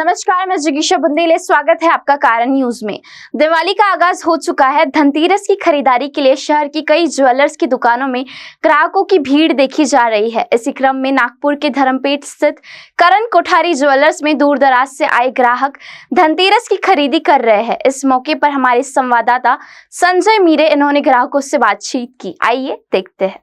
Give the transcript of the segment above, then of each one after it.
नमस्कार, मैं जिगीशा बुंदेले। स्वागत है आपका कारण न्यूज में। दिवाली का आगाज हो चुका है। धनतेरस की खरीदारी के लिए शहर की कई ज्वेलर्स की दुकानों में ग्राहकों की भीड़ देखी जा रही है। इसी क्रम में नागपुर के धर्मपेट स्थित करण कोठारी ज्वेलर्स में दूर दराज से आए ग्राहक धनतेरस की खरीदी कर रहे हैं। इस मौके पर हमारे संवाददाता संजय मीरे इन्होंने ग्राहकों से बातचीत की। आइए देखते हैं।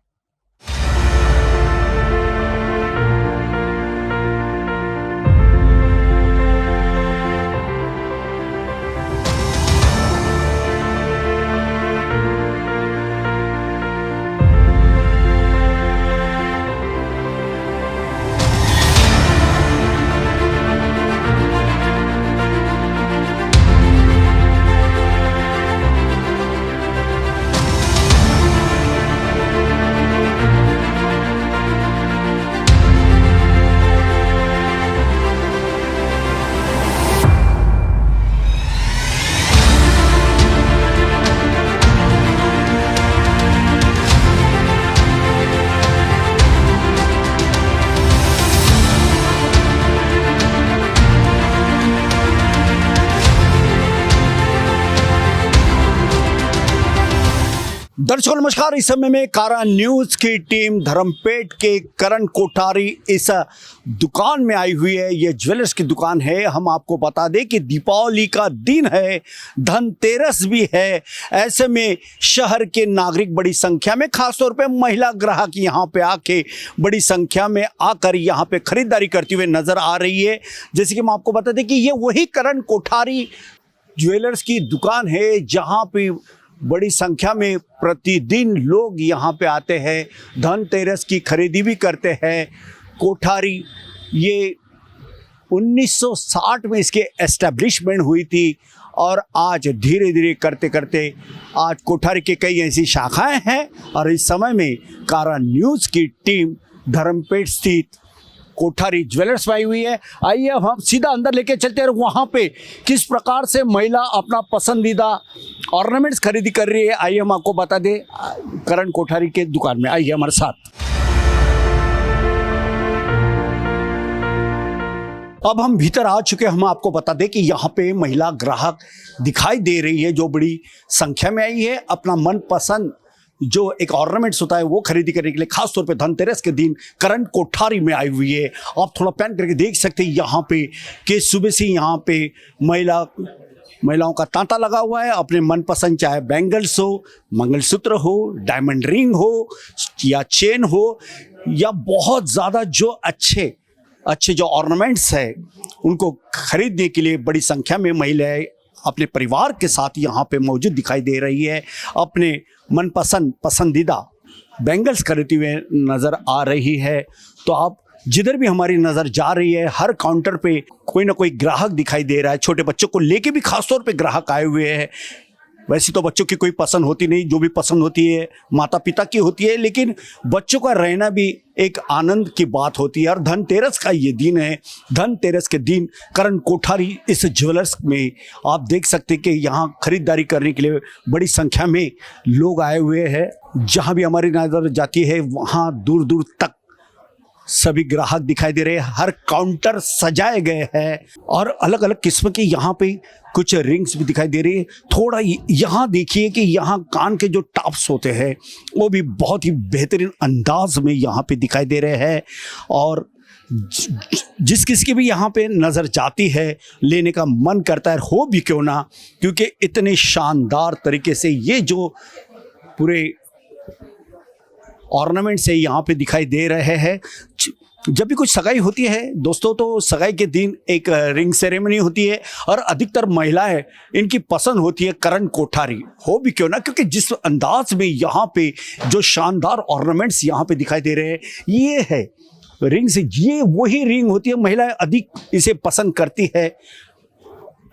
दर्शकों नमस्कार। इस समय में कारण न्यूज की टीम धर्मपेट के करण कोठारी इस दुकान में आई हुई है। ये ज्वेलर्स की दुकान है। हम आपको बता दें कि दीपावली का दिन है, धनतेरस भी है। ऐसे में शहर के नागरिक बड़ी संख्या में, खासतौर पे महिला ग्राहक यहाँ पे आके बड़ी संख्या में आकर यहाँ पे खरीदारी करती हुए नजर आ रही है। जैसे कि हम आपको बता दें कि ये वही करण कोठारी ज्वेलर्स की दुकान है जहाँ पे बड़ी संख्या में प्रतिदिन लोग यहाँ पे आते हैं, धनतेरस की खरीदी भी करते हैं। कोठारी ये 1960 में इसके एस्टेब्लिशमेंट हुई थी और आज धीरे धीरे करते करते आज कोठारी के कई ऐसी शाखाएं हैं और इस समय में कारण न्यूज़ की टीम धर्मपेट स्थित कोठारी ज्वेलर्स में आई हुई है। आइए हम सीधा अंदर लेके चलते हैं, वहाँ पे किस प्रकार से महिला अपना पसंदीदा ऑर्नामेंट्स खरीदी कर रही है। आइए हम आपको बता दें करण कोठारी के दुकान में। आइए हमारे साथ। अब हम भीतर आ चुके हैं। हम आपको बता दें कि यहाँ पे महिला ग्राहक दिखाई दे रही है जो बड़ी संख्या में आई है अपना मनपसंद जो एक ऑर्नामेंट्स होता है वो खरीदी करने के लिए, खासतौर पे धनतेरस के दिन करण कोठारी में आई हुई है। आप थोड़ा पैन करके देख सकते हैं यहाँ पे कि सुबह से यहाँ पे महिलाओं का तांता लगा हुआ है। अपने मनपसंद चाहे बैंगल्स हो, मंगलसूत्र हो, डायमंड रिंग हो या चेन हो या बहुत ज़्यादा जो अच्छे जो ऑर्नामेंट्स है उनको खरीदने के लिए बड़ी संख्या में महिलाएं अपने परिवार के साथ यहाँ पे मौजूद दिखाई दे रही है। अपने पसंदीदा बैंगल्स खरीदते हुए नज़र आ रही है। तो आप जिधर भी हमारी नज़र जा रही है, हर काउंटर पे कोई ना कोई ग्राहक दिखाई दे रहा है। छोटे बच्चों को लेके भी खासतौर पे ग्राहक आए हुए हैं। वैसे तो बच्चों की कोई पसंद होती नहीं, जो भी पसंद होती है माता पिता की होती है, लेकिन बच्चों का रहना भी एक आनंद की बात होती है। और धनतेरस का ये दिन है। धनतेरस के दिन करण कोठारी इस ज्वेलर्स में आप देख सकते हैं कि यहाँ खरीदारी करने के लिए बड़ी संख्या में लोग आए हुए हैं। जहाँ भी हमारी नज़र जाती है वहाँ दूर दूर तक सभी ग्राहक दिखाई दे रहे हैं। हर काउंटर सजाए गए हैं और अलग अलग किस्म के यहाँ पे कुछ रिंग्स भी दिखाई दे रही है। थोड़ा यहाँ देखिए कि यहाँ कान के जो टॉप्स होते हैं वो भी बहुत ही बेहतरीन अंदाज में यहाँ पे दिखाई दे रहे हैं। और जिस किसकी भी यहाँ पे नज़र जाती है लेने का मन करता है, हो भी क्यों ना, क्योंकि इतने शानदार तरीके से ये जो पूरे ऑर्नामेंट से यहाँ पे दिखाई दे रहे हैं। जब भी कुछ सगाई होती है दोस्तों, तो सगाई के दिन एक रिंग सेरेमनी होती है और अधिकतर महिलाएं इनकी पसंद होती है करण कोठारी, हो भी क्यों ना, क्योंकि जिस अंदाज में यहाँ पे जो शानदार ऑर्नामेंट्स यहाँ पे दिखाई दे रहे हैं ये है रिंग से, ये वही रिंग होती है। महिलाएं अधिक इसे पसंद करती है।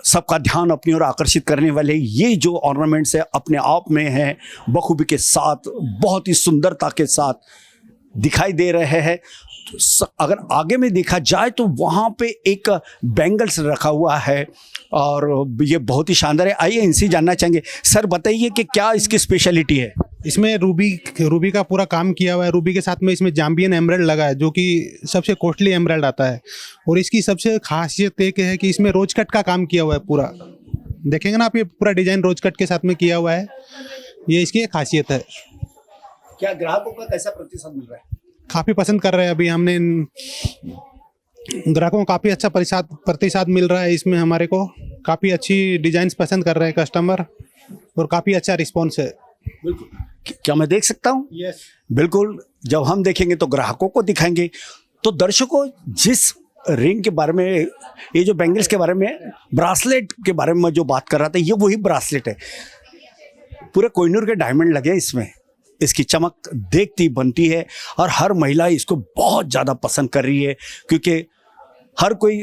सबका ध्यान अपनी ओर आकर्षित करने वाले ये जो ऑर्नामेंट्स है अपने आप में है बखूबी के साथ, बहुत ही सुंदरता के साथ दिखाई दे रहे हैं। अगर आगे में देखा जाए तो वहाँ पे एक बैंगल्स रखा हुआ है और ये बहुत ही शानदार है। आइए इनसे जानना चाहेंगे। सर बताइए कि क्या इसकी स्पेशलिटी है? इसमें रूबी का पूरा काम किया हुआ है। रूबी के साथ में इसमें जाम्बियन एमराल्ड लगा है, जो कि सबसे कॉस्टली एमराल्ड आता है। और इसकी सबसे खासियत एक है कि इसमें रोज कट का काम किया हुआ है पूरा। देखेंगे ना आप, ये पूरा डिजाइन रोज कट के साथ में किया हुआ है। ये इसकी एक खासियत है। क्या ग्राहकों का कैसा प्रतिसाद मिल रहा है? काफ़ी पसंद कर रहे हैं। अभी हमने ग्राहकों को काफ़ी अच्छा प्रतिसाद मिल रहा है। इसमें हमारे को काफ़ी अच्छी डिजाइन्स पसंद कर रहे हैं कस्टमर, और काफ़ी अच्छा रिस्पॉन्स है। बिल्कुल। क्या मैं देख सकता हूँ? यस, बिल्कुल। जब हम देखेंगे तो ग्राहकों को दिखाएंगे। तो दर्शकों, जिस रिंग के बारे में, ये जो बैंगल्स के बारे में, ब्रासलेट के बारे में जो बात कर रहा था, ये वही ब्रासलेट है। पूरे कोहिनूर के डायमंड लगे इसमें। इसकी चमक देखती बनती है और हर महिला इसको बहुत ज़्यादा पसंद कर रही है, क्योंकि हर कोई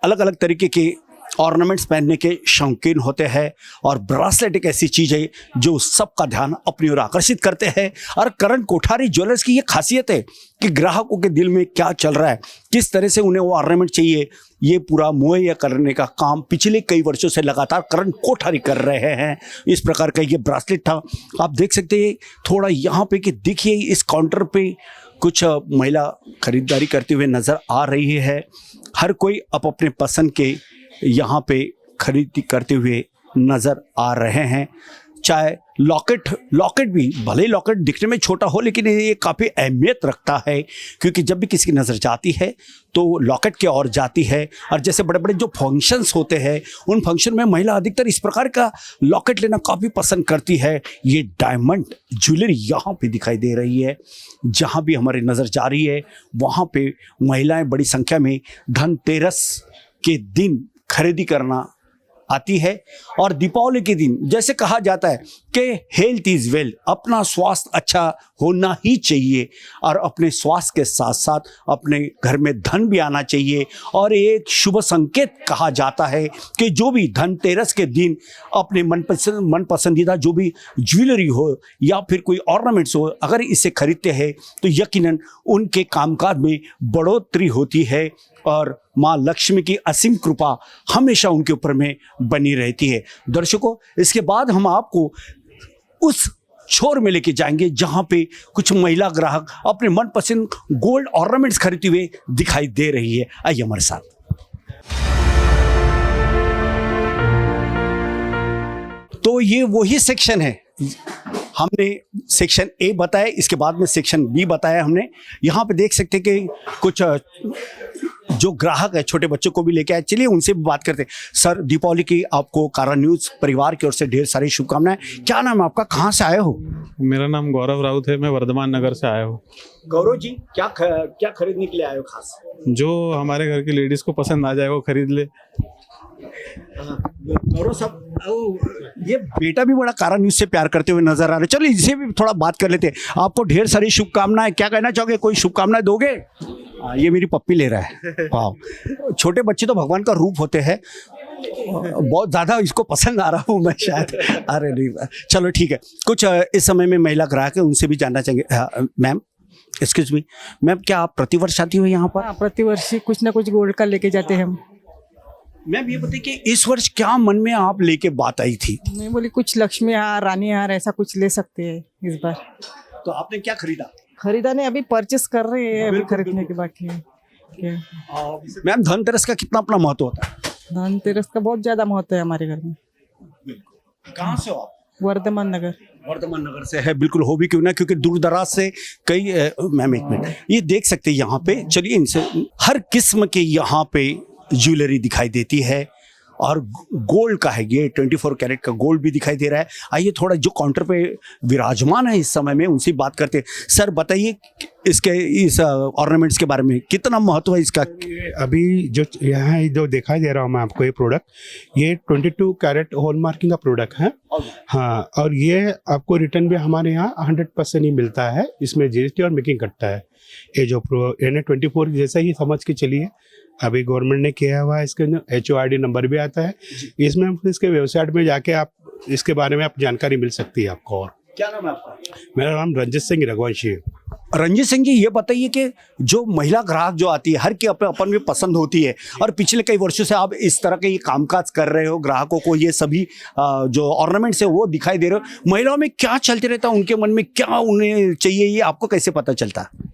अलग अलग तरीके के ऑर्नामेंट्स पहनने के शौकीन होते हैं और ब्रासलेट एक ऐसी चीज़ है जो सबका ध्यान अपनी ओर आकर्षित करते हैं। और करण कोठारी ज्वेलर्स की ये खासियत है कि ग्राहकों के दिल में क्या चल रहा है, किस तरह से उन्हें वो ऑर्नामेंट चाहिए, ये पूरा मुहैया करने का काम पिछले कई वर्षों से लगातार करण कोठारी कर रहे हैं। इस प्रकार का ये ब्रासलेट था। आप देख सकते हैं थोड़ा यहाँ पे कि देखिए, इस काउंटर पे कुछ महिला खरीदारी करते हुए नज़र आ रही है। हर कोई अपने पसंद के यहाँ पे खरीदी करते हुए नज़र आ रहे हैं। चाहे लॉकेट भी, भले ही लॉकेट दिखने में छोटा हो, लेकिन ये काफ़ी अहमियत रखता है, क्योंकि जब भी किसी की नज़र जाती है तो लॉकेट की ओर जाती है। और जैसे बड़े बड़े जो फंक्शंस होते हैं, उन फंक्शन में महिला अधिकतर इस प्रकार का लॉकेट लेना काफ़ी पसंद करती है। ये डायमंड ज्वेलरी यहाँ पे दिखाई दे रही है। जहाँ भी हमारी नज़र जा रही है वहाँ पे महिलाएं बड़ी संख्या में धनतेरस के दिन खरीदी करना आती है। और दीपावली के दिन जैसे कहा जाता है कि हेल्थ इज वेल्थ, अपना स्वास्थ्य अच्छा होना ही चाहिए और अपने स्वास्थ्य के साथ साथ अपने घर में धन भी आना चाहिए। और एक शुभ संकेत कहा जाता है कि जो भी धनतेरस के दिन अपने मन पसंदीदा जो भी ज्वेलरी हो या फिर कोई ऑर्नामेंट्स हो, अगर इसे खरीदते हैं तो यकीनन उनके कामकाज में बढ़ोतरी होती है और माँ लक्ष्मी की असीम कृपा हमेशा उनके ऊपर में बनी रहती है। दर्शकों, इसके बाद हम आपको उस छोर में लेके जाएंगे जहां पे कुछ महिला ग्राहक अपने मनपसंद गोल्ड ऑर्नामेंट्स खरीदते हुए दिखाई दे रही है। आइए हमारे साथ। तो ये वही सेक्शन है, हमने सेक्शन ए बताया, इसके बाद में सेक्शन बी बताया हमने। यहाँ पे देख सकते हैं कि कुछ जो ग्राहक है छोटे बच्चों को भी लेके आए। चलिए उनसे भी बात करते हैं। सर, दीपावली की आपको कारण न्यूज़ परिवार की ओर से ढेर सारी शुभकामनाएं। क्या नाम है आपका, कहाँ से आए हो? मेरा नाम गौरव राउत है, मैं वर्धमान नगर से आया हूँ। गौरव जी, क्या खरीदने के लिए आए हो खास? जो हमारे घर की लेडीज को पसंद आ जाए वो खरीद ले। गौरव साहब, ये बेटा भी बड़ा कारण न्यूज़ से प्यार करते हुए नजर आ रहे। चलो इनसे भी थोड़ा बात कर लेते हैं। आपको ढेर सारी शुभकामनाएं, क्या कहना चाहोगे? कोई शुभकामनाएं दोगे? ये मेरी पप्पी ले रहा है। वाह, छोटे बच्चे तो भगवान का रूप होते हैं। बहुत ज़्यादा इसको पसंद आ रहा हूँ मैं शायद। अरे नहीं, चलो ठीक है। कुछ इस समय में महिला ग्राहक है, उनसे भी जानना चाहेंगे। मैम, एक्सक्यूज मी मैम, क्या आप प्रतिवर्ष आती हो यहाँ पर? हाँ, प्रतिवर्ष कुछ ना कुछ गोल्ड का लेके जाते हैं हम। मैम ये बताइए कि इस वर्ष क्या मन में आप लेके बात आई थी? मैं बोली कुछ लक्ष्मी हार, रानी हार, ऐसा कुछ ले सकते हैं इस बार। तो आपने क्या खरीदा? खरीदा नहीं, अभी परचेस कर रहे हैं, अभी खरीदने के बाकी है। मैम, धनतेरस का कितना अपना महत्व होता है? धनतेरस का बहुत ज्यादा महत्व है हमारे घर में। कहाँ से हो आप? वर्धमान नगर। वर्धमान नगर से है, बिल्कुल हो भी क्यों ना, क्योंकि दूर दराज से कई मैम एक मिनट, ये देख सकते हैं यहाँ पे। चलिए इनसे, हर किस्म के यहाँ पे ज्वेलरी दिखाई देती है और गोल्ड का है, ये 24 कैरेट का गोल्ड भी दिखाई दे रहा है। आइए थोड़ा जो काउंटर पे विराजमान है इस समय में उनसे बात करते हैं। सर बताइए इसके इस ऑर्नामेंट्स के बारे में, कितना महत्व है इसका? अभी जो यहाँ जो दिखाई दे रहा हूँ मैं आपको, ये प्रोडक्ट, ये 22 कैरेट हॉलमार्किंग का प्रोडक्ट है। हाँ, और ये आपको रिटर्न भी हमारे यहाँ 100% ही मिलता है। इसमें GST और मेकिंग कटता है। ये जो NA24 जैसा ही समझ के चलिए, अभी गवर्नमेंट ने किया हुआ है। इसके HORD नंबर भी आता है इसमें। इसके वेबसाइट में जाके आप इसके बारे में आप जानकारी मिल सकती है आपको। और क्या नाम है आपका? मेरा नाम रंजित सिंह रघुवंशी है। रंजीत सिंह जी, ये बताइए कि जो महिला ग्राहक जो आती है, हर की अपन में पसंद होती है, और पिछले कई वर्षों से आप इस तरह के ये कामकाज कर रहे हो, ग्राहकों को ये सभी जो ऑर्नामेंट्स है वो दिखाई दे रहे हो। महिलाओं में क्या चलते रहता है, उनके मन में क्या उन्हें चाहिए, ये आपको कैसे पता चलता है?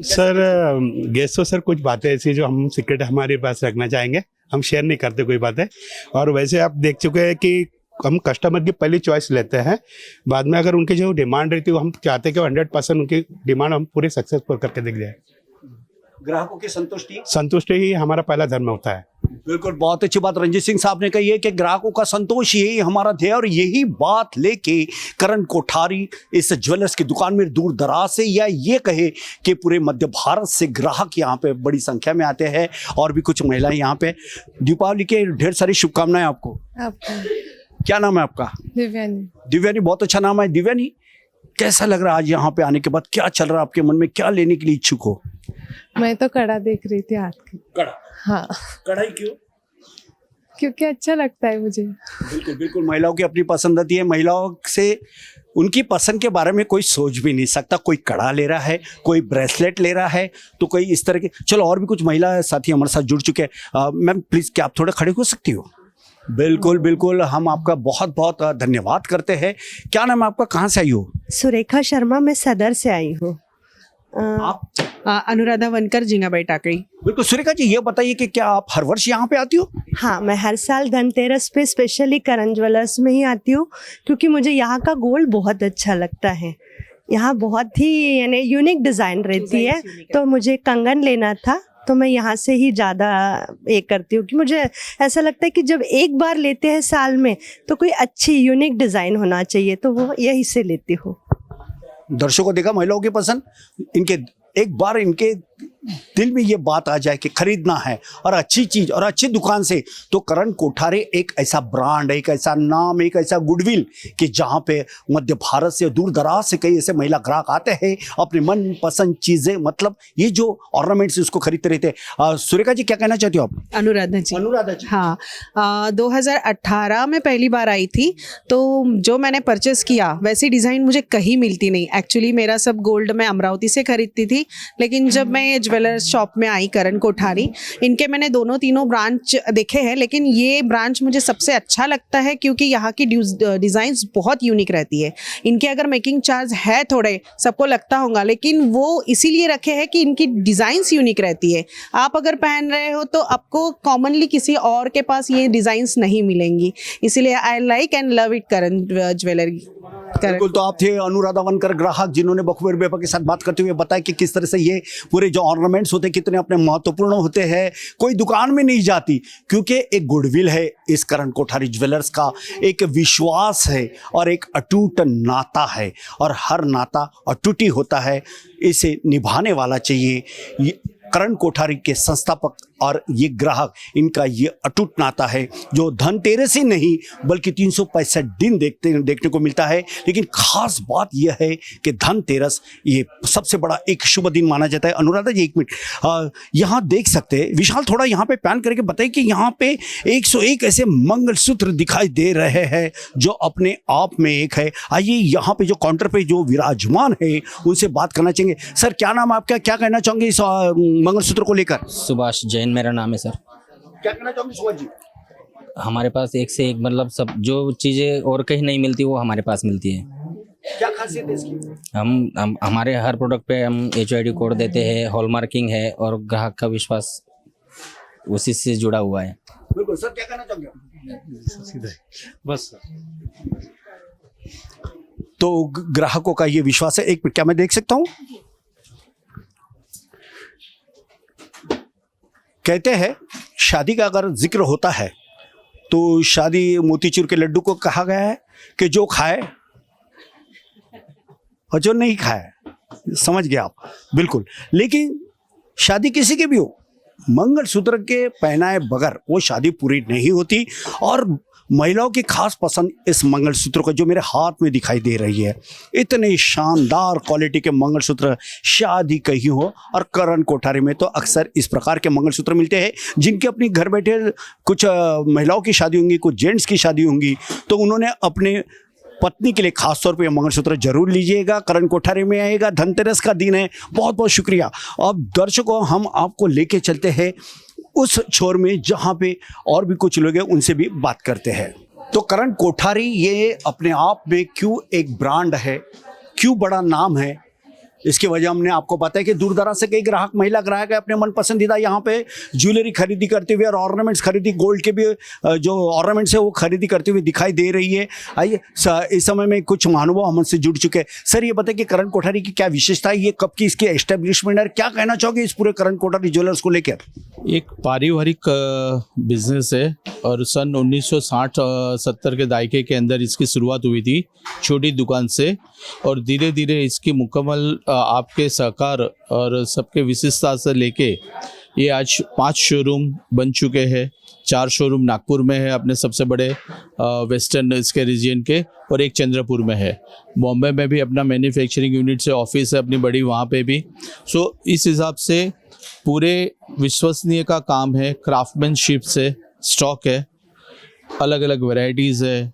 सर गेस्टों सर कुछ बातें ऐसी जो हम सीक्रेट हमारे पास रखना चाहेंगे, हम शेयर नहीं करते कोई बातें। और वैसे आप देख चुके हैं कि हम कस्टमर की पहली चॉइस लेते हैं, बाद में अगर उनकी जो डिमांड रहती है वो हम चाहते हैं कि 100% उनकी डिमांड हम पूरे सक्सेसफुल करके देख जाए। ग्राहकों की संतुष्टि ही हमारा पहला धर्म होता है। बिल्कुल, बहुत अच्छी बात रंजीत सिंह साहब ने कही है कि ग्राहकों का संतोष यही हमारा ध्येय, और यही बात लेके करण कोठारी इस ज्वेलर्स की दुकान में दूर दराज से, या ये कहे कि पूरे मध्य भारत से ग्राहक यहाँ पे बड़ी संख्या में आते हैं, और भी कुछ महिलाएं यहाँ पे। दीपावली के ढेर सारी शुभकामनाएं आपको। क्या नाम है आपका? दिव्यानी। दिव्यानी, बहुत अच्छा नाम है। दिव्यानी, कैसा लग रहा है आज यहाँ पे आने के बाद? क्या चल रहा है आपके मन में, क्या लेने के लिए इच्छुक हो? मैं तो कड़ा देख रही थी हाथ की। कड़ा? हाँ, कढ़ाई क्यों? क्योंकि अच्छा लगता है मुझे। बिल्कुल बिल्कुल, महिलाओं की अपनी पसंद होती है, महिलाओं से उनकी पसंद के बारे में कोई सोच भी नहीं सकता। कोई कड़ा ले रहा है, कोई ब्रेसलेट ले रहा है, तो कोई इस तरह के। चलो, और भी कुछ महिला साथी हमारे साथ जुड़ चुके हैं। मैम प्लीज, क्या आप थोड़ा खड़े हो सकती हो? बिल्कुल बिल्कुल, हम आपका बहुत बहुत धन्यवाद करते हैं। क्या नाम है आपका, कहाँ से आई हो? सुरेखा शर्मा, मैं सदर से आई हूँ। आप? अनुराधा वनकर, जिंगाबाई टाकड़ी। बिल्कुल सुरेखा जी, ये बताइए कि क्या आप हर वर्ष यहाँ पे आती हो? हाँ, मैं हर साल धनतेरस पे स्पेशली करण ज्वेलर्स में ही आती हूँ, क्योंकि मुझे यहाँ का गोल्ड बहुत अच्छा लगता है। यहाँ बहुत ही यानी यूनिक डिज़ाइन रहती है, तो मुझे कंगन लेना था, तो मैं यहाँ से ही ज़्यादा ये करती हूँ कि मुझे ऐसा लगता है कि जब एक बार लेते हैं साल में, तो कोई अच्छी यूनिक डिज़ाइन होना चाहिए, तो वो यही से लेती हूँ। दर्शकों को देखा महिलाओं की पसंद, इनके एक बार इनके दिल में ये बात आ जाए कि खरीदना है और अच्छी चीज और अच्छी दुकान से, तो करण कोठारी एक ऐसा ब्रांड, एक ऐसा नाम, एक ऐसा गुडविल कि जहाँ पे मध्य भारत से दूर दराज से कई ऐसे महिला ग्राहक आते हैं, अपनी मन पसंद चीजें, मतलब ये जो ऑर्नामेंट्स उसको खरीदते रहते हैं। सुरेखा जी, क्या कहना चाहती हो आप? अनुराधा जी। अनुराधा जी, हाँ, 2018 में पहली बार आई थी, तो जो मैंने परचेस किया वैसी डिज़ाइन मुझे कहीं मिलती नहीं। एक्चुअली मेरा सब गोल्ड मैं अमरावती से खरीदती थी, लेकिन जब मैं ज्वेलर्स शॉप में आई करण कोठारी, इनके मैंने दोनों तीनों ब्रांच देखे हैं, लेकिन ये ब्रांच मुझे सबसे अच्छा लगता है क्योंकि यहाँ की डिज़ाइंस बहुत यूनिक रहती है। इनके अगर मेकिंग चार्ज है थोड़े, सबको लगता होगा, लेकिन वो इसीलिए रखे हैं कि इनकी डिज़ाइंस यूनिक रहती है। आप अगर पहन रहे हो तो आपको कॉमनली किसी और के पास ये डिज़ाइंस नहीं मिलेंगी, इसीलिए I like and love it Karan jewellery. बिल्कुल, तो आप थे अनुराधा वनकर ग्राहक, जिन्होंने बखूबी बेपा के साथ बात करते हुए बताया कि किस तरह से ये पूरे जो ऑर्नामेंट्स होते हैं कितने अपने महत्वपूर्ण होते हैं। कोई दुकान में नहीं जाती, क्योंकि एक गुडविल है इस करण कोठारी ज्वेलर्स का, एक विश्वास है और एक अटूट नाता है, और हर नाता अटूट ही होता है, इसे निभाने वाला चाहिए। करण कोठारी के संस्थापक और ये ग्राहक, इनका ये अटूट नाता है जो धनतेरस ही नहीं बल्कि 365 दिन देखने को मिलता है। लेकिन खास बात यह है कि धनतेरस ये सबसे बड़ा एक शुभ दिन माना जाता है। अनुराधा जी, एक मिनट, यहाँ देख सकते हैं, विशाल थोड़ा यहाँ पे पैन करके बताइए कि यहाँ पे 101 ऐसे मंगलसूत्र दिखाई दे रहे हैं जो अपने आप में एक है। आइए यहाँ पे जो काउंटर पे जो विराजमान है उनसे बात करना चाहेंगे। सर, क्या नाम आपका, क्या कहना चाहोगे इस मंगलसूत्र को लेकर? सुभाष जैन मेरा नाम है सर। क्या कहना चाहोगे सुभाष जी? हमारे पास एक से एक, मतलब सब जो चीज़ें और कहीं नहीं मिलती वो हमारे पास मिलती है। क्या खासियत है इसकी? हम हमारे हर प्रोडक्ट पे हम HID कोड देते हैं, हॉलमार्किंग है, और ग्राहक का विश्वास उसी से जुड़ा हुआ है। बिल्कुल सर, क्या कहना चाहोगे? बस तो ग्राहकों का ये विश्वास है। एक मिनट, क्या मैं देख सकता हूँ? कहते हैं शादी का अगर जिक्र होता है तो शादी मोतीचूर के लड्डू को कहा गया है कि जो खाए और जो नहीं खाए, समझ गए आप? बिल्कुल, लेकिन शादी किसी की भी हो, मंगलसूत्र के पहनाए बगैर वो शादी पूरी नहीं होती। और महिलाओं की खास पसंद इस मंगलसूत्र को जो मेरे हाथ में दिखाई दे रही है, इतने शानदार क्वालिटी के मंगलसूत्र शादी कहीं हो, और करण कोठारी में तो अक्सर इस प्रकार के मंगलसूत्र मिलते हैं जिनके अपनी घर बैठे कुछ महिलाओं की शादी होंगी, कुछ जेंट्स की शादी होंगी, तो उन्होंने अपने पत्नी के लिए खास तौर पे ये मंगलसूत्र जरूर लीजिएगा। करण कोठारी में आएगा, धनतेरस का दिन है। बहुत बहुत शुक्रिया। अब दर्शकों, हम आपको लेके चलते हैं उस छोर में जहाँ पे और भी कुछ लोग हैं, उनसे भी बात करते हैं। तो करण कोठारी ये अपने आप में क्यों एक ब्रांड है, क्यों बड़ा नाम है, इसकी वजह हमने आपको बताया कि दूर दराज से कई ग्राहक, महिला ग्राहक अपने मन पसंदीदा यहाँ पे ज्वेलरी खरीदी करते हुए और ऑर्नामेंट्स खरीदी, गोल्ड के भी जो ऑर्नामेंट्स है वो खरीदी करते हुए दिखाई दे रही है। आइए, इस समय में कुछ महानुभाव हमसे जुड़ चुके हैं। सर, ये बताइए कि करण कोठारी की क्या विशेषता है, ये कब की इसकी एस्टेब्लिशमेंट है, क्या कहना चाहोगे इस पूरे करण कोठारी ज्वेलर्स को लेकर? एक पारिवारिक बिजनेस है और सन 1960-70 के दायके के अंदर इसकी शुरुआत हुई थी छोटी दुकान से, और धीरे धीरे इसकी मुकम्मल आपके सहकार और सबके विशेषता से लेके ये आज 5 शोरूम बन चुके हैं। 4 शोरूम नागपुर में है अपने सबसे बड़े वेस्टर्न इसके रीजन के, और एक चंद्रपुर में है। बॉम्बे में भी अपना मैन्युफैक्चरिंग यूनिट से ऑफिस है अपनी बड़ी, वहाँ पे भी। सो इस हिसाब से पूरे विश्वसनीय का काम है, क्राफ्टमैनशिप से स्टॉक है, अलग अलग वैरायटीज़ है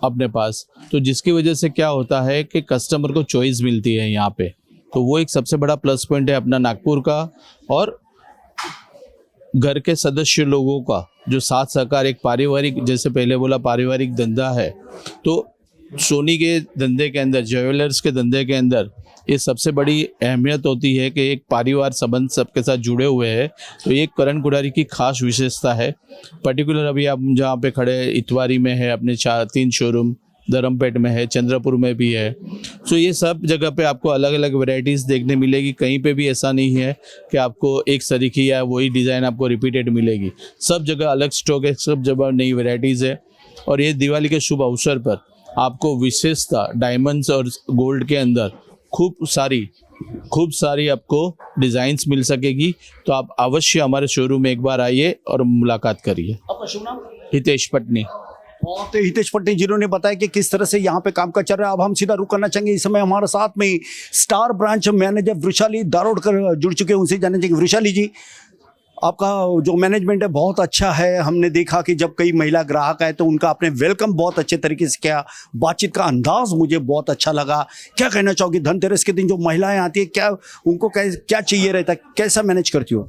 अपने पास, तो जिसकी वजह से क्या होता है कि कस्टमर को चॉइस मिलती है यहाँ पे। तो वो एक सबसे बड़ा प्लस पॉइंट है अपना नागपुर का। और घर के सदस्य लोगों का जो साथ सहकार, एक पारिवारिक, जैसे पहले बोला पारिवारिक धंधा है, तो सोनी के धंधे के अंदर, ज्वेलर्स के धंधे के अंदर ये सबसे बड़ी अहमियत होती है कि एक परिवार संबंध सबके साथ जुड़े हुए हैं। तो ये करण कोठारी की खास विशेषता है। पर्टिकुलर अभी आप जहाँ पे खड़े, इतवारी में है अपने 3 शोरूम, धर्मपेट में है, चंद्रपुर में भी है। सो ये सब जगह पे आपको अलग अलग वैरायटीज़ देखने मिलेगी। कहीं पे भी ऐसा नहीं है कि आपको एक तरीके या वही डिज़ाइन आपको रिपीटेड मिलेगी। सब जगह अलग स्टॉक है, सब जगह नई वैरायटीज़ है। और ये दिवाली के शुभ अवसर पर आपको विशेषता डायमंड्स और गोल्ड के अंदर खूब सारी आपको डिज़ाइंस मिल सकेगी। तो आप अवश्य हमारे शोरूम में एक बार आइए और मुलाकात करिए। आपका शुभ नाम? हितेश पटनी। तो हितेश पटनी जिन्होंने बताया कि किस तरह से यहाँ पे काम का चल रहा है। अब हम सीधा रुक करना चाहेंगे। इस समय हमारे साथ में star branch manager Vrishali Darodkar जुड़ चुके हैं, उनसे जानना चाहिए। वृषाली जी, आपका जो मैनेजमेंट है बहुत अच्छा है। हमने देखा कि जब कई महिला ग्राहक आए तो उनका आपने वेलकम बहुत अच्छे तरीके से किया, बातचीत का अंदाज मुझे बहुत अच्छा लगा। क्या कहना चाहोगी, धनतेरस के दिन जो महिलाएं आती है, क्या उनको क्या चाहिए रहता है, कैसा मैनेज करती हो?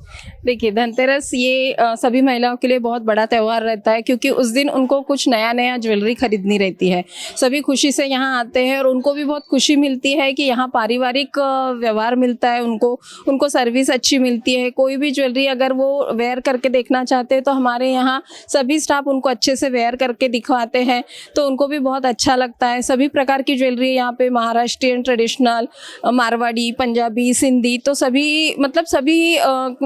देखिए, धनतेरस ये सभी महिलाओं के लिए बहुत बड़ा त्यौहार रहता है, क्योंकि उस दिन उनको कुछ नया ज्वेलरी खरीदनी रहती है। सभी खुशी से यहाँ आते हैं और उनको भी बहुत खुशी मिलती है कि यहाँ पारिवारिक व्यवहार मिलता है, उनको सर्विस अच्छी मिलती है। कोई भी ज्वेलरी अगर वो वेयर करके देखना चाहते हैं तो हमारे यहाँ सभी स्टाफ उनको अच्छे से वेयर करके दिखवाते हैं, तो उनको भी बहुत अच्छा लगता है। सभी प्रकार की ज्वेलरी यहाँ पे, महाराष्ट्रियन ट्रेडिशनल, मारवाड़ी, पंजाबी, सिंधी, तो सभी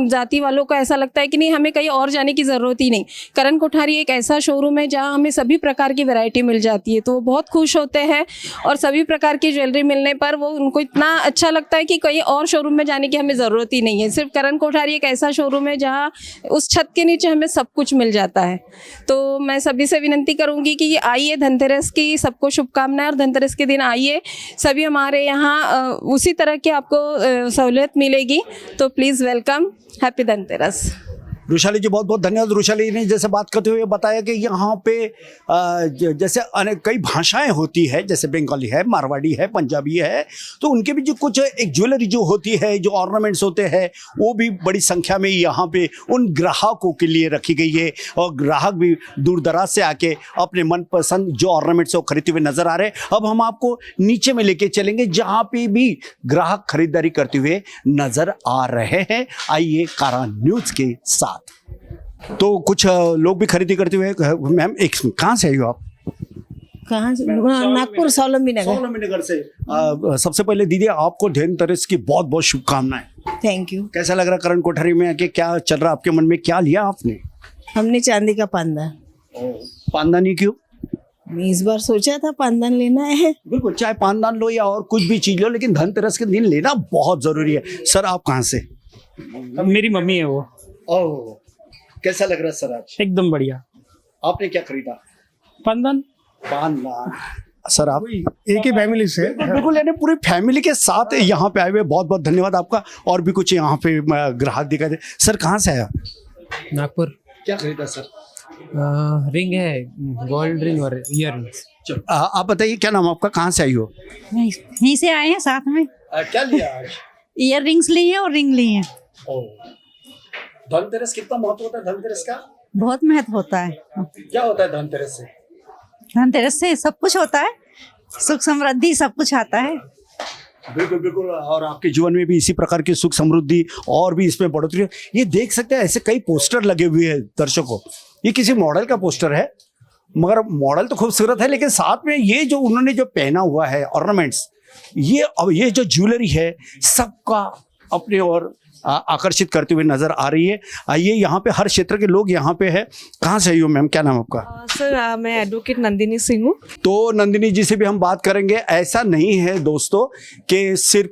जाति वालों को ऐसा लगता है कि नहीं, हमें कहीं और जाने की ज़रूरत ही नहीं। करण कोठारी एक ऐसा शोरूम है जहाँ हमें सभी प्रकार की वैरायटी मिल जाती है, तो वो बहुत खुश होते हैं। और सभी प्रकार की ज्वेलरी मिलने पर वो उनको इतना अच्छा लगता है कि कहीं और शोरूम में जाने की हमें ज़रूरत ही नहीं है। सिर्फ करण कोठारी एक ऐसा शोरूम है जहाँ उस छत के नीचे हमें सब कुछ मिल जाता है। तो मैं सभी से विनती करूंगी कि आइए, धनतेरस की सबको शुभकामनाएं, और धनतेरस के दिन आइए। सभी हमारे यहाँ उसी तरह की आपको सहूलियत मिलेगी, तो please welcome, happy Dhanteras. Vrishali ji, बहुत बहुत धन्यवाद। वृषाली ने जैसे बात करते हुए बताया कि यहाँ पे जैसे कई भाषाएं होती है, जैसे बंगाली है, मारवाड़ी है, पंजाबी है, तो उनके भी जो कुछ एक ज्वेलरी जो होती है, जो ऑर्नामेंट्स होते हैं, वो भी बड़ी संख्या में यहाँ पे उन ग्राहकों के लिए रखी गई है। और ग्राहक भी दूर दराज से आके अपने मनपसंद जो ऑर्नामेंट्स वो खरीदते हुए नजर आ रहे हैं। अब हम आपको नीचे में लेके चलेंगे जहाँ पे भी ग्राहक खरीदारी करते हुए नजर आ रहे हैं। आइए कारण न्यूज के साथ। तो कुछ लोग भी खरीदी करते हुए। मैम, एक कहाँ से आई हो आप? कहाँ से? नागपुर, स्वावलंबी नगर से। सबसे पहले दीदी, आपको धनतेरस की बहुत बहुत शुभकामनाएं। Thank you. कैसा लग रहा करण कोठारी में आके, क्या चल रहा आपके मन में, क्या लिया आपने? हमने चांदी का पांदा। पानदानी क्यों? इस बार सोचा था पानदान लेना है। बिल्कुल, चाहे पानदान लो या और कुछ भी चीज लो, लेकिन धनतेरस के दिन लेना बहुत जरूरी है। सर, आप कहाँ से? मेरी मम्मी है वो। ओह, कैसा लग रहा है सर आज? एकदम बढ़िया। आपने क्या खरीदा? पानदान। सर, आप एक ही फैमिली से? बिल्कुल, यानी पूरी फैमिली के साथ यहाँ पे आए हुए। बहुत बहुत धन्यवाद आपका। और भी कुछ यहाँ पे ग्राहक दिखाई दे। सर, कहाँ से आया? नागपुर। क्या खरीदा सर? रिंग है, गोल्ड रिंग और ईयर रिंग्स। आप बताइए क्या नाम आपका, कहाँ से आई हो? यहीं से आए हैं साथ में। क्या लिया आज? ईयर रिंग्स ली हैं और रिंग ली हैं। धनतेरस कितना महत्व होता है धनतेरस का? बहुत महत्व होता है। क्या होता है धनतेरस से? धनतेरस से सब कुछ होता है, सुख समृद्धि सब कुछ आता है। बिल्कुल बिल्कुल, और आपके जीवन में भी इसी प्रकार की सुख समृद्धि और भी इसमें बढ़ोतरी। ये देख सकते हैं ऐसे कई पोस्टर लगे हुए हैं दर्शकों। ये किसी मॉडल का पोस्टर है, मगर मॉडल तो खूबसूरत है, लेकिन साथ में ये जो उन्होंने जो पहना हुआ है ऑर्नामेंट्स, ये जो ज्वेलरी है सबका अपने ओर आकर्षित करते हुए नजर आ रही है। आइए, यहाँ पे हर क्षेत्र के लोग यहाँ पे है। कहाँ से आई हो मैम, क्या नाम आपका? सर मैं एडवोकेट नंदिनी सिंह हूँ। तो नंदिनी जी से भी हम बात करेंगे। ऐसा नहीं है दोस्तों कि सिर्फ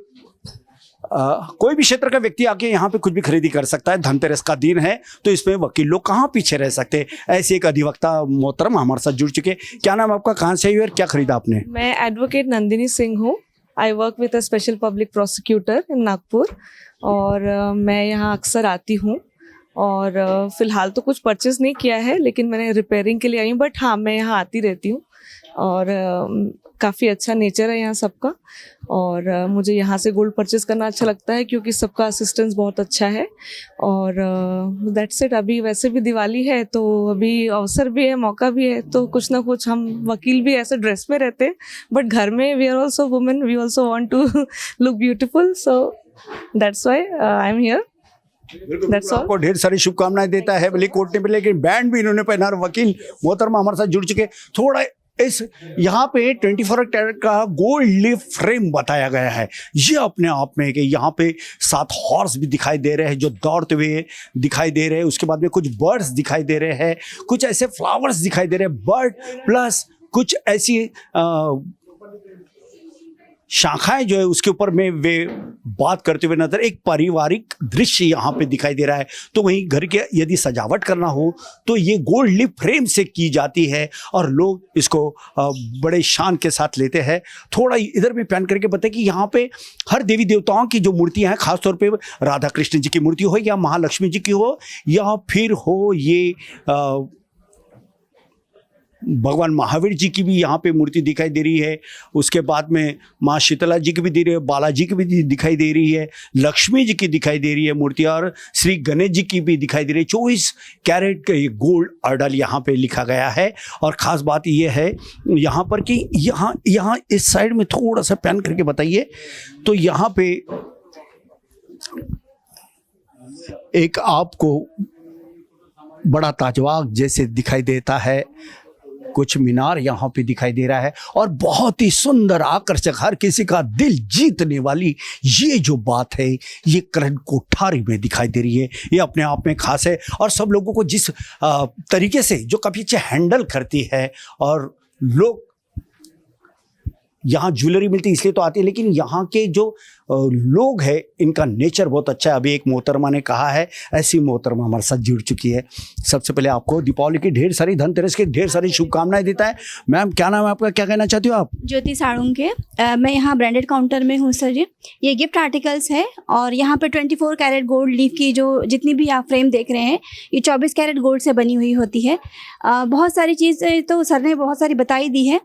कोई भी क्षेत्र का व्यक्ति आके यहाँ पे कुछ भी खरीदी कर सकता है। धनतेरस का दिन है तो इसमें वकील लोग कहाँ पीछे रह सकते हैं। ऐसे एक अधिवक्ता मोहतरम हमारे साथ जुड़ चुके। क्या नाम आपका, कहाँ से आई और क्या खरीदा आपने? मैं एडवोकेट नंदिनी सिंह हूँ। I work with a special public prosecutor इन नागपुर, और मैं यहाँ अक्सर आती हूँ। और फ़िलहाल तो कुछ परचेज़ नहीं किया है, लेकिन मैंने रिपेयरिंग के लिए आई हूँ। बट हाँ, मैं यहाँ आती रहती हूँ, और काफ़ी अच्छा नेचर है यहाँ सबका। और मुझे यहाँ से गोल्ड परचेज़ करना अच्छा लगता है, क्योंकि सबका असिस्टेंस बहुत अच्छा है। और दैट्स इट। अभी वैसे भी दिवाली है, तो अभी अवसर भी है, मौका भी है, तो कुछ ना कुछ हम वकील भी ऐसे ड्रेस में रहते हैं, बट घर में we are also women, we also want to look beautiful, so that's why I am here. आपको ढेर सारी शुभकामनाएं देता है भले कोर्ट ने, लेकिन बैंड भी इन्होंने पहना। वकील मोहतरमा हमारे साथ जुड़ चुके। थोड़ा इस यहाँ पे 24 कैरेट का गोल्ड लीफ फ्रेम बताया गया है। ये अपने आप में कि यहाँ पे 7 हॉर्स भी दिखाई दे रहे हैं जो दौड़ते हुए दिखाई दे रहे हैं। उसके बाद में कुछ बर्ड्स दिखाई दे रहे हैं, कुछ ऐसे फ्लावर्स दिखाई दे रहे हैं, बर्ड प्लस कुछ ऐसी शाखाएं जो है उसके ऊपर में वे बात करते हुए नजर। एक पारिवारिक दृश्य यहाँ पे दिखाई दे रहा है। तो वहीं घर के यदि सजावट करना हो तो ये गोल्ड लीफ फ्रेम से की जाती है, और लोग इसको बड़े शान के साथ लेते हैं। थोड़ा इधर भी पैन करके बताए कि यहाँ पे हर देवी देवताओं की जो मूर्तियां हैं, खासतौर पे राधा कृष्ण जी की मूर्ति हो या महालक्ष्मी जी की हो, या फिर हो ये भगवान महावीर जी की भी यहाँ पे मूर्ति दिखाई दे रही है। उसके बाद में माँ शीतला जी की भी दे रही है, बालाजी की भी दिखाई दे रही है, लक्ष्मी जी की दिखाई दे रही है मूर्ति, और श्री गणेश जी की भी दिखाई दे रही है। 24 कैरेट का ये गोल्ड अडल यहाँ पे लिखा गया है। और ख़ास बात ये है यहाँ पर कि यहाँ इस साइड में थोड़ा सा पैन करके बताइए, तो यहाँ पे एक आपको बड़ा ताजवाग जैसे दिखाई देता है, कुछ मीनार यहाँ पे दिखाई दे रहा है, और बहुत ही सुंदर आकर्षक हर किसी का दिल जीतने वाली ये जो बात है, ये करण कोठारी में दिखाई दे रही है। ये अपने आप में खास है, और सब लोगों को जिस तरीके से जो काफ़ी अच्छे हैंडल करती है, और लोग यहाँ ज्वेलरी मिलती है इसलिए तो आती है, लेकिन यहाँ के जो लोग हैं इनका नेचर बहुत अच्छा है। अभी एक मोहतरमा ने कहा है, ऐसी मोहतरमा हमारे साथ जुड़ चुकी है। सबसे पहले आपको दीपावली की ढेर सारी, धनतेरस की ढेर सारी शुभकामनाएं देता है। मैम क्या नाम है आपका, क्या कहना चाहती हो आप? ज्योति साळुंके। मैं यहाँ ब्रांडेड काउंटर में हूँ सर जी। ये गिफ्ट आर्टिकल्स है, और यहाँ पे 24 कैरेट गोल्ड लीफ की जो जितनी भी आप फ्रेम देख रहे हैं, ये 24 कैरेट गोल्ड से बनी हुई होती है। बहुत सारी चीज़ें तो सर ने बहुत सारी बताई दी है।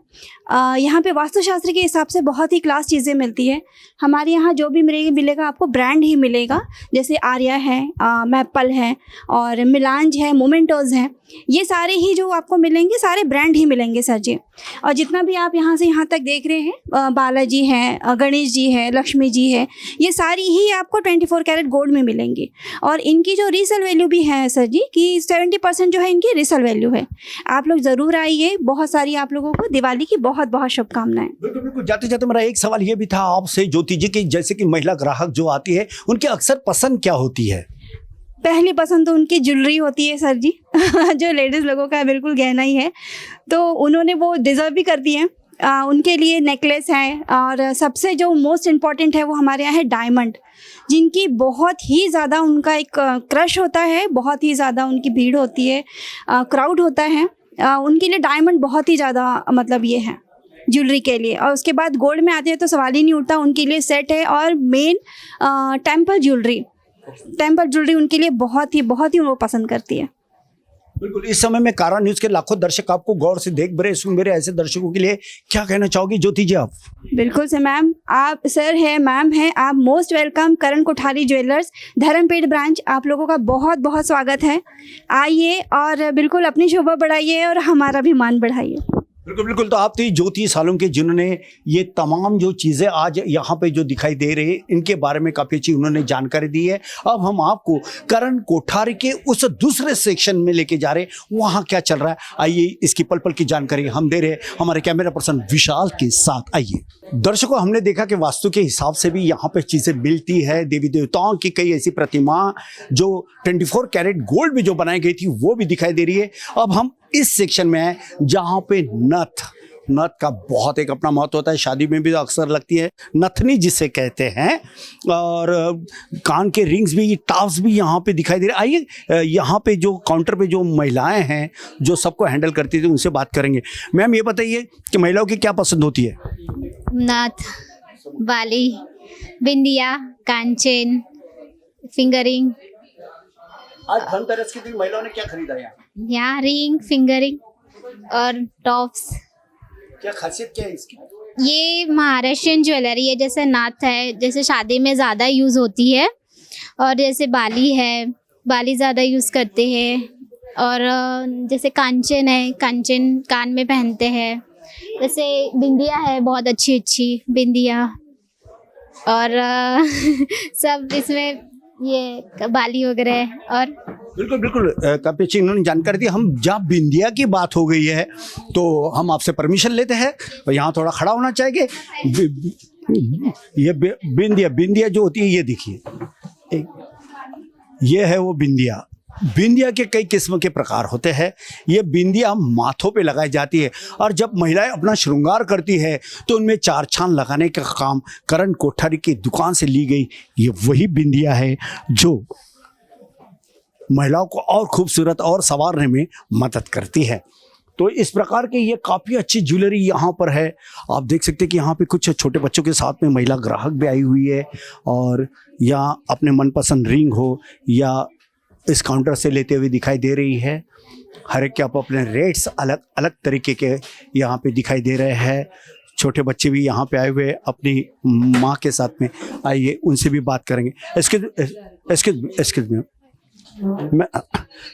यहाँ पे वास्तुशास्त्र के हिसाब से बहुत ही क्लास चीज़ें मिलती है। हमारे यहाँ जो भी मिलेगा आपको ब्रांड ही मिलेगा, जैसे आर्या है, मैपल है, और मिलांज है, मोमेंटोज हैं। ये सारे ही जो आपको मिलेंगे सारे ब्रांड ही मिलेंगे सर जी। और जितना भी आप यहाँ से यहाँ तक देख रहे हैं, बालाजी हैं, गणेश जी है, लक्ष्मी जी है, ये सारी ही आपको 24 कैरेट गोल्ड में मिलेंगी। और इनकी जो रीसेल वैल्यू भी है सर जी कि 70% जो है इनकी रीसेल वैल्यू है। आप लोग ज़रूर आइए। बहुत सारी आप लोगों को दिवाली की बहुत बहुत शुभकामनाएं। बिल्कुल बिल्कुल। जाते जाते मेरा एक सवाल ये भी था आपसे ज्योति जी की, जैसे कि महिला ग्राहक जो आती है उनकी अक्सर पसंद क्या होती है? पहली पसंद तो उनकी ज्वेलरी होती है सर जी जो लेडीज़ लोगों का बिल्कुल गहना ही है, तो उन्होंने वो डिज़र्व भी करती हैं। उनके लिए नेकलेस है, और सबसे जो मोस्ट इम्पॉर्टेंट है वो हमारे यहाँ है डायमंड, जिनकी बहुत ही ज़्यादा उनका एक क्रश होता है, बहुत ही ज़्यादा उनकी भीड़ होती है, क्राउड होता है। उनके लिए डायमंड बहुत ही ज़्यादा मतलब ये है ज्वेलरी के लिए। और उसके बाद गोल्ड में आते हैं तो सवाल ही नहीं उठता, उनके लिए सेट है। और मेन टेम्पल ज्वेलरी उनके लिए बहुत ही वो पसंद करती है। बिल्कुल, इस समय में कारा न्यूज के लाखों दर्शक आपको गौर से देख रहे सुन रहे, ऐसे दर्शकों के लिए क्या कहना चाहोगी ज्योति जी आप? बिल्कुल सर मैम, आप सर है मैम है, आप मोस्ट वेलकम करण कोठारी ज्वेलर्स धर्मपेट ब्रांच। आप लोगों का बहुत बहुत स्वागत है। आइए और बिल्कुल अपनी शोभा बढ़ाइए और हमारा भी मान बढ़ाइए। बिल्कुल बिल्कुल। तो आप थी ज्योति सालों के जिन्होंने ये तमाम जो चीज़ें आज यहाँ पे जो दिखाई दे रही है इनके बारे में काफ़ी अच्छी उन्होंने जानकारी दी है। अब हम आपको करण कोठारी के उस दूसरे सेक्शन में लेके जा रहे हैं, वहाँ क्या चल रहा है आइए इसकी पल पल की जानकारी हम दे रहे हैं हमारे कैमरा पर्सन विशाल के साथ। आइए दर्शकों, हमने देखा कि वास्तु के हिसाब से भी यहाँ पे चीज़ें मिलती है। देवी देवताओं की कई ऐसी प्रतिमा जो 24 कैरेट गोल्ड में जो बनाई गई थी वो भी दिखाई दे रही है। अब हम इस सेक्शन में है जहाँ पे नथ का बहुत एक अपना महत्व होता है, शादी में भी अक्सर लगती है, नथनी जिसे कहते हैं, और कान के रिंग्स भी, टाप्स भी यहाँ पे दिखाई दे रहे। आइए यहाँ पे जो काउंटर पे जो महिलाएं हैं जो सबको हैंडल करती थी उनसे बात करेंगे। मैम ये बताइए कि महिलाओं की क्या पसंद होती है? नथ, बाली, बिंदिया, कांचन, फिंगरिंग। आज धनतेरस के दिन महिलाओं ने क्या खरीदा यहाँ? रिंग, फिंगरिंग और टॉप्स। क्या खासियत क्या है इसकी? ये महाराष्ट्रियन ज्वेलरी है, जैसे नथ है, जैसे शादी में ज़्यादा यूज़ होती है, और जैसे बाली है, बाली ज़्यादा यूज़ करते हैं, और जैसे कांचन है, कांचन कान में पहनते हैं, जैसे बिंदिया है, बहुत अच्छी अच्छी बिंदिया, और सब इसमें ये बाली वगैरह। और बिल्कुल बिल्कुल काफ़ी अच्छी इन्होंने जानकारी दी। हम जहाँ बिंदिया की बात हो गई है तो हम आपसे परमिशन लेते हैं और यहाँ थोड़ा खड़ा होना चाहिए। ये बिंदिया जो होती है ये देखिए, ये है वो बिंदिया। बिंदिया के कई किस्म के प्रकार होते हैं। ये बिंदिया माथों पे लगाई जाती है और जब महिलाएं अपना श्रृंगार करती है तो उनमें चार छान लगाने का काम करण कोठारी की दुकान से ली गई ये वही बिंदिया है जो महिलाओं को और खूबसूरत और संवारने में मदद करती है। तो इस प्रकार के ये काफ़ी अच्छी ज्वेलरी यहाँ पर है। आप देख सकते हैं कि यहाँ पे कुछ छोटे बच्चों के साथ में महिला ग्राहक भी आई हुई है, और यहाँ अपने मनपसंद रिंग हो या इस काउंटर से लेते हुए दिखाई दे रही है। हर एक के आप अपने रेट्स अलग अलग तरीके के यहाँ पे दिखाई दे रहे हैं। छोटे बच्चे भी यहाँ पे आए हुए अपनी माँ के साथ में। आइए उनसे भी बात करेंगे। एक्सक्यूज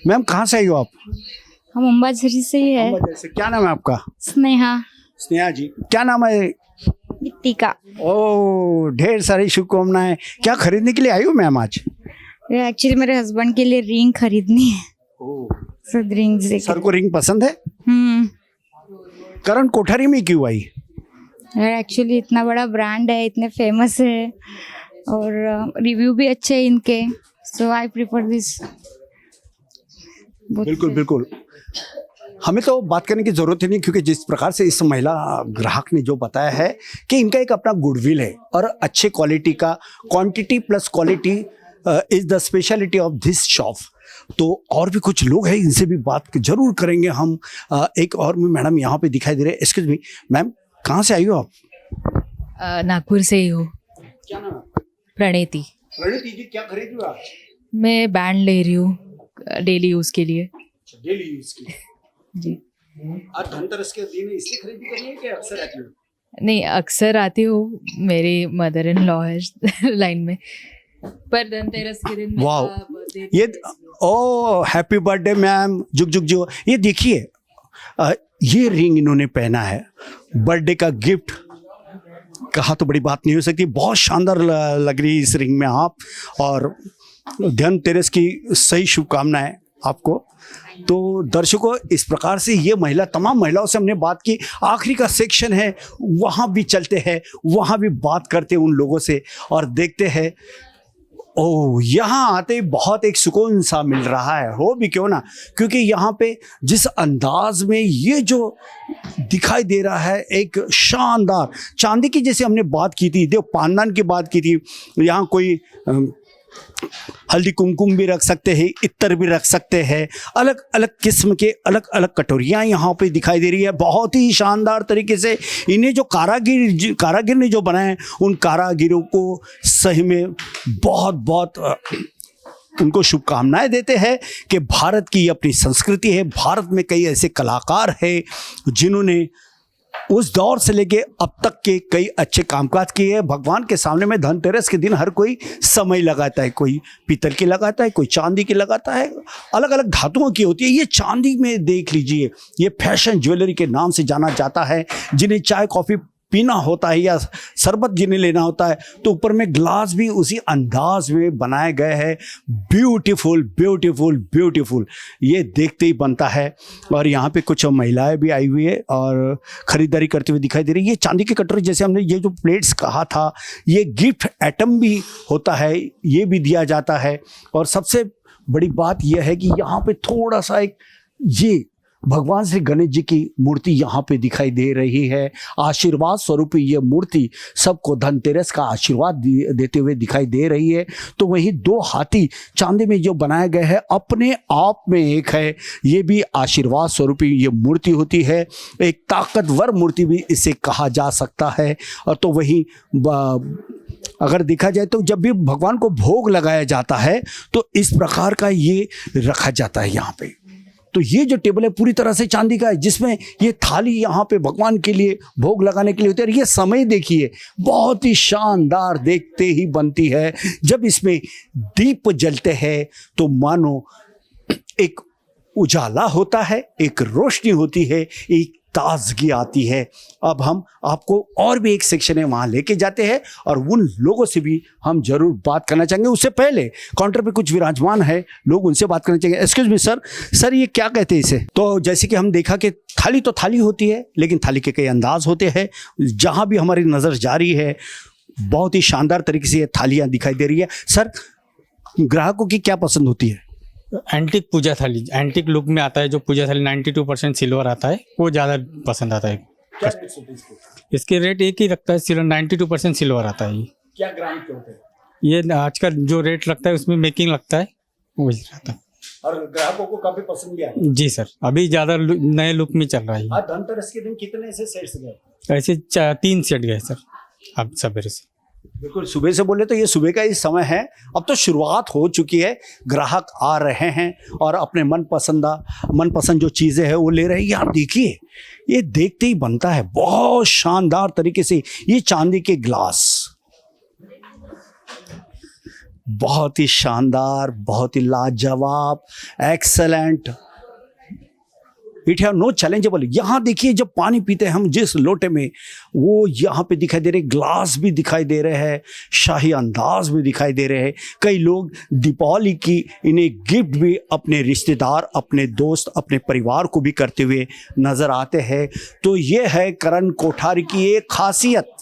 मैम कहाँ से आई हो आप? हम अम्बाझरी से ही है। क्या नाम है आपका? स्नेहा। स्नेहा जी, क्या नाम है? गीतिका। ओह, ढेर सारी शुभकामनाएं। क्या खरीदने के लिए आई हो मैम आज? एक्चुअली मेरे हस्बैंड के लिए रिंग खरीदनी है। सब रिंग सर को रिंग पसंद है? करण कोठारी में क्यों आई? एक्चुअली इतना बड़ा ब्रांड है, इतने फेमस है और रिव्यू भी अच्छे हैं इनके, सो आई प्रेफर दिस। बिल्कुल बिल्कुल, हमें तो बात करने की जरूरत ही नहीं, क्योंकि जिस प्रकार से इस महिला ग्राहक ने जो बताया है कि इनका एक अपना गुडविल है और अच्छे क्वालिटी का, quantity plus quality is the speciality of this shop. तो और भी कुछ लोग हैं, इनसे भी बात जरूर करेंगे हम। एक और भी मैडम यहाँ पे दिखाई दे रहे हैं। एक्सक्यूज मी मैम, कहाँ से आई हो आप? नागपुर से ही हो। क्या नाम है? प्रणेती। प्रणेती जी, क्या खरीद रही हो आज? मैं बैंड ले रही हूँ डेली यूज़ के लिए। डेली यूज़ के जी। आज धनतेरस के दिन इसलिए खरीदी करनी है कि अक्सर आती हो? नहीं, अक्सर आती हूँ, मेरी मदर इन लॉ है लाइन में, पर धनतेरस के दिन वाओ, ये ओ हैप्पी बर्थडे मैम, जुग जुग जो। ये देखिए ये रिंग इन्होंने पहना है, बर्थडे का गिफ्ट कहा तो बड़ी बात नहीं हो सकती। बहुत शानदार लग रही है इस रिंग में आप, और धनतेरस की सही शुभकामनाएं आपको। तो दर्शकों, इस प्रकार से ये महिला, तमाम महिलाओं से हमने बात की। आखिरी का सेक्शन है, वहाँ भी चलते हैं, वहाँ भी बात करते हैं उन लोगों से और देखते हैं। ओह, यहाँ आते बहुत एक सुकून सा मिल रहा है, हो भी क्यों ना, क्योंकि यहाँ पे जिस अंदाज में ये जो दिखाई दे रहा है, एक शानदार चांदी की, जैसे हमने बात की थी, देव पानदान की बात की थी, यहाँ कोई हल्दी कुमकुम भी रख सकते हैं, इत्तर भी रख सकते हैं, अलग अलग किस्म के अलग अलग कटोरियाँ यहाँ पे दिखाई दे रही है। बहुत ही शानदार तरीके से इन्हें जो कारागिर ने जो बनाए, उन कारागिरों को सही में बहुत बहुत उनको शुभकामनाएं देते हैं कि भारत की अपनी संस्कृति है, भारत में कई ऐसे कलाकार हैं जिन्होंने उस दौर से लेके अब तक के कई अच्छे कामकाज किए हैं। भगवान के सामने में धनतेरस के दिन हर कोई समय लगाता है, कोई पीतल की लगाता है, कोई चांदी की लगाता है, अलग अलग धातुओं की होती है। ये चांदी में देख लीजिए, ये फैशन ज्वेलरी के नाम से जाना जाता है। जिन्हें चाय कॉफ़ी पीना होता है या शरबत जिन्हें लेना होता है तो ऊपर में ग्लास भी उसी अंदाज में बनाए गए हैं। ब्यूटीफुल ब्यूटीफुल ब्यूटीफुल, ये देखते ही बनता है। और यहाँ पे कुछ महिलाएं भी आई हुई है और ख़रीदारी करते हुए दिखाई दे रही है। ये चांदी की कटोरी, जैसे हमने ये जो प्लेट्स कहा था, ये गिफ्ट आइटम भी होता है, ये भी दिया जाता है। और सबसे बड़ी बात यह है कि यहाँ पे थोड़ा सा एक ये भगवान श्री गणेश जी की मूर्ति यहाँ पे दिखाई दे रही है। आशीर्वाद स्वरूप ये मूर्ति सबको धनतेरस का आशीर्वाद देते हुए दिखाई दे रही है। तो वहीं दो हाथी चांदी में जो बनाए गए हैं अपने आप में एक है, ये भी आशीर्वाद स्वरूप ये मूर्ति होती है। एक ताकतवर मूर्ति भी इसे कहा जा सकता है। और तो वहीं अगर देखा जाए तो जब भी भगवान को भोग लगाया जाता है तो इस प्रकार का ये रखा जाता है यहाँ पे। तो ये जो टेबल है पूरी तरह से चांदी का है, जिसमें ये थाली यहाँ पे भगवान के लिए भोग लगाने के लिए होती है। और ये समय देखिए, बहुत ही शानदार देखते ही बनती है। जब इसमें दीप जलते हैं तो मानो एक उजाला होता है, एक रोशनी होती है, एक ताजगी आती है। अब हम आपको और भी एक सेक्शन है वहाँ लेके जाते हैं और उन लोगों से भी हम जरूर बात करना चाहेंगे। उससे पहले काउंटर पे कुछ विराजमान है लोग, उनसे बात करना चाहेंगे। एक्सक्यूज मी सर ये क्या कहते हैं इसे? तो जैसे कि हम देखा कि थाली तो थाली होती है, लेकिन थाली के कई अंदाज होते हैं। जहाँ भी हमारी नज़र जा रही है बहुत ही शानदार तरीके से ये थालियाँ दिखाई दे रही है। सर, ग्राहकों की क्या पसंद होती है? एंटिक पूजा थाली, एंटिक लुक में आता है जो पूजा थाली 92% सिल्वर आता है, वो ज़्यादा पसंद आता है। इसके रेट एक ही लगता है, सिर्फ 92% सिल्वर आता है। क्या ग्राम के होते हैं? ये आज का जो रेट लगता है उसमें मेकिंग लगता है, वही रहता है। और ग्राहकों को काफी पसंद भी आया? जी सर, अभी ज़्यादा नए लुक में चल रहा है। आज धनतेरस के दिन कितने ऐसे सेट्स गए? ऐसे 3 सेट गए सर अब सवेरे से। बिल्कुल, सुबह से बोले तो ये सुबह का ही समय है। अब तो शुरुआत हो चुकी है, ग्राहक आ रहे हैं और अपने मनपसंद जो चीज़ें हैं वो ले रहे हैं। यार देखिए, ये देखते ही बनता है बहुत शानदार तरीके से। ये चांदी के ग्लास बहुत ही शानदार, बहुत ही लाजवाब, excellent, it have no challengeable. यहाँ देखिए, जब पानी पीते हैं हम जिस लोटे में, वो यहाँ पे दिखाई दे रहे, ग्लास भी दिखाई दे रहे हैं, शाही अंदाज भी दिखाई दे रहे हैं। कई लोग दीपावली की इन्हें गिफ्ट भी अपने रिश्तेदार, अपने दोस्त, अपने परिवार को भी करते हुए नज़र आते हैं। तो ये है करण कोठारी की एक खासियत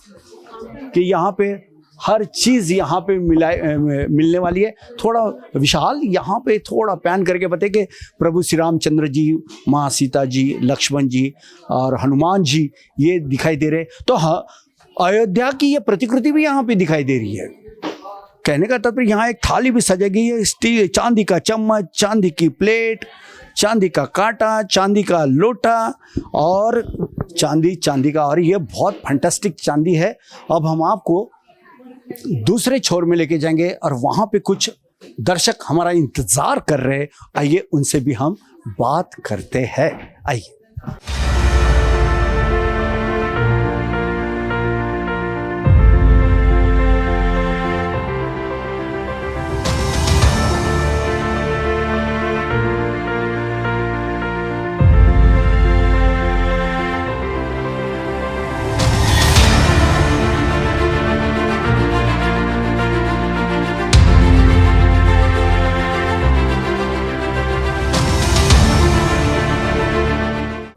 कि यहाँ पे हर चीज़ यहाँ पे मिलने वाली है। थोड़ा विशाल यहाँ पे थोड़ा पैन करके बताए कि प्रभु श्री रामचंद्र जी, माँ सीता जी, लक्ष्मण जी और हनुमान जी ये दिखाई दे रहे। तो हाँ, अयोध्या की ये प्रतिकृति भी यहाँ पे दिखाई दे रही है। कहने का तात्पर्य यहाँ एक थाली भी सजाई गई है, स्टील, चांदी का चम्मच, चांदी की प्लेट, चांदी का कांटा, चांदी का लोटा और चांदी का, और ये बहुत फैंटास्टिक चांदी है। अब हम आपको दूसरे छोर में लेके जाएंगे और वहां पे कुछ दर्शक हमारा इंतजार कर रहे हैं। आइए उनसे भी हम बात करते हैं। आइए।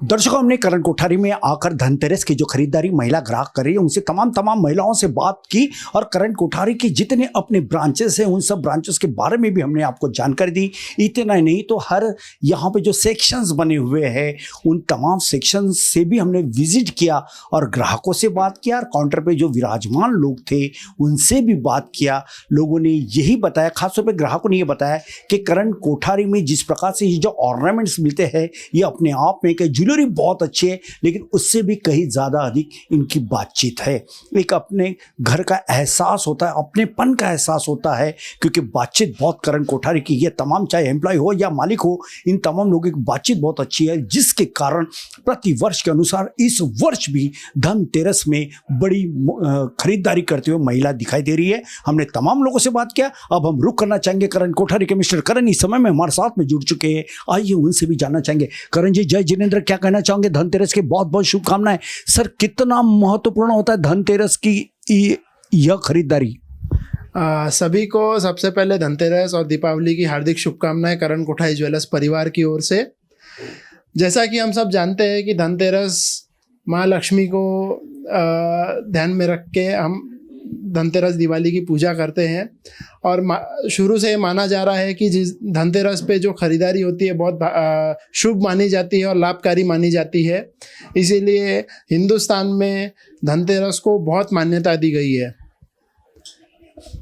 दर्शकों, हमने करण कोठारी में आकर धनतेरस की जो खरीदारी महिला ग्राहक कर रही है उनसे तमाम महिलाओं से बात की और करण कोठारी के जितने अपने ब्रांचेस हैं उन सब ब्रांचेस के बारे में भी हमने आपको जानकारी दी। इतना ही नहीं तो हर यहाँ पे जो सेक्शंस बने हुए हैं उन तमाम सेक्शंस से भी हमने विजिट किया और ग्राहकों से बात किया और काउंटर पे जो विराजमान लोग थे उनसे भी बात किया। लोगों ने यही बताया, खासतौर पर ग्राहकों ने ये बताया कि करण कोठारी में जिस प्रकार से ये जो ऑर्नामेंट्स मिलते हैं ये अपने आप में एक ज्वेलरी ज्वेलरी बहुत अच्छी है, लेकिन उससे भी कहीं ज़्यादा अधिक इनकी बातचीत है। एक अपने घर का एहसास होता है, अपनेपन का एहसास होता है, क्योंकि बातचीत बहुत करण कोठारी की ये तमाम, चाहे एम्प्लॉय हो या मालिक हो, इन तमाम लोगों की बातचीत बहुत अच्छी है, जिसके कारण प्रति वर्ष के अनुसार इस वर्ष भी धनतेरस में बड़ी खरीदारी करते हुए महिला दिखाई दे रही है। हमने तमाम लोगों से बात किया। अब हम रुक करना चाहेंगे करण कोठारी के। मिस्टर करण इस समय में हमारे साथ में जुड़ चुके हैं, आइए उनसे भी जानना चाहेंगे। करण जी, जय जिनेंद्र, क्या कहना चाहोगे? धनतेरस की बहुत बहुत शुभकामनाएं। सर, कितना महत्वपूर्ण होता है धनतेरस की यह खरीदारी? सभी को सबसे पहले धनतेरस और दीपावली की हार्दिक शुभकामनाएं करण कोठारी ज्वेलर्स परिवार की ओर से। जैसा कि हम सब जानते हैं कि धनतेरस माँ लक्ष्मी को ध्यान में रख के हम धनतेरस दिवाली की पूजा करते हैं, और शुरू से माना जा रहा है कि जिस धनतेरस पे जो खरीदारी होती है बहुत शुभ मानी जाती है और लाभकारी मानी जाती है। इसीलिए हिंदुस्तान में धनतेरस को बहुत मान्यता दी गई है।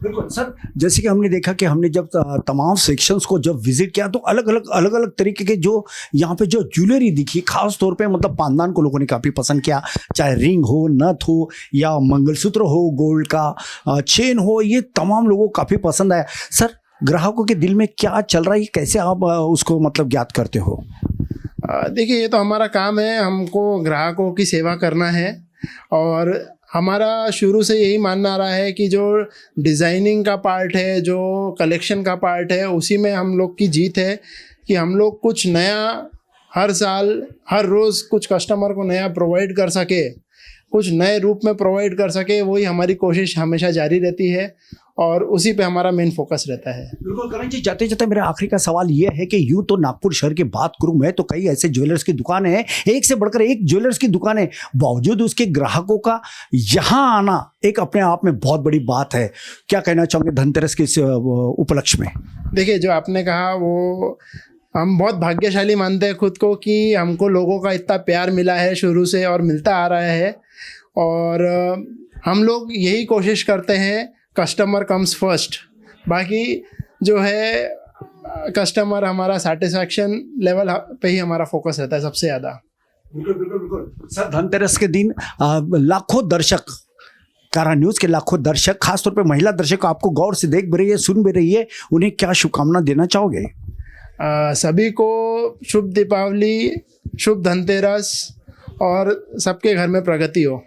बिल्कुल सर, जैसे कि हमने देखा कि हमने जब तमाम सेक्शंस को जब विजिट किया तो अलग अलग तरीके के जो यहाँ पे जो ज्वेलरी दिखी, खास तौर पे मतलब पानदान को लोगों ने काफ़ी पसंद किया, चाहे रिंग हो, नथ हो या मंगलसूत्र हो, गोल्ड का चेन हो, ये तमाम लोगों को काफ़ी पसंद आया। सर, ग्राहकों के दिल में क्या चल रहा है, कैसे आप उसको मतलब ज्ञात करते हो? देखिए, ये तो हमारा काम है, हमको ग्राहकों की सेवा करना है, और हमारा शुरू से यही मानना रहा है कि जो डिज़ाइनिंग का पार्ट है, जो कलेक्शन का पार्ट है, उसी में हम लोग की जीत है कि हम लोग कुछ नया हर साल हर रोज़ कुछ कस्टमर को नया प्रोवाइड कर सके, कुछ नए रूप में प्रोवाइड कर सके। वही हमारी कोशिश हमेशा जारी रहती है और उसी पे हमारा मेन फोकस रहता है। बिल्कुल करण जी, जाते जाते मेरा आखिरी का सवाल ये है कि यूँ तो नागपुर शहर की बात करूँ मैं तो कई ऐसे ज्वेलर्स की दुकानें हैं, एक से बढ़कर एक ज्वेलर्स की दुकानें, बावजूद उसके ग्राहकों का यहाँ आना एक अपने आप में बहुत बड़ी बात है। क्या कहना चाहोगे धनतेरस के इस उपलक्ष्य में? देखिए, जो आपने कहा वो हम बहुत भाग्यशाली मानते हैं खुद को कि हमको लोगों का इतना प्यार मिला है शुरू से और मिलता आ रहा है, और हम लोग यही कोशिश करते हैं कस्टमर कम्स फर्स्ट। बाकी जो है कस्टमर, हमारा सेटिस्फैक्शन लेवल पे ही हमारा फोकस रहता है सबसे ज़्यादा। बिल्कुल सर, धनतेरस के दिन लाखों दर्शक, कारा न्यूज़ के लाखों दर्शक, खासतौर पे महिला दर्शक आपको गौर से देख भी रही है, सुन भी रही है, उन्हें क्या शुभकामना देना चाहोगे? सभी को शुभ दीपावली, शुभ धनतेरस, और सबके घर में प्रगति हो।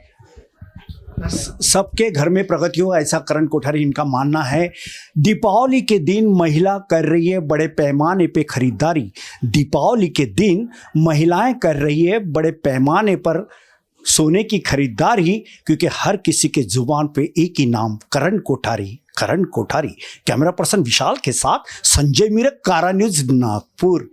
सबके घर में प्रगति हो, ऐसा करण कोठारी इनका मानना है। दीपावली के दिन महिला कर रही है बड़े पैमाने पे खरीदारी, दीपावली के दिन महिलाएं कर रही है बड़े पैमाने पर सोने की खरीदारी, क्योंकि हर किसी के जुबान पे एक ही नाम, करण कोठारी, करण कोठारी। कैमरा पर्सन विशाल के साथ संजय मीरक, कारा न्यूज़, नागपुर।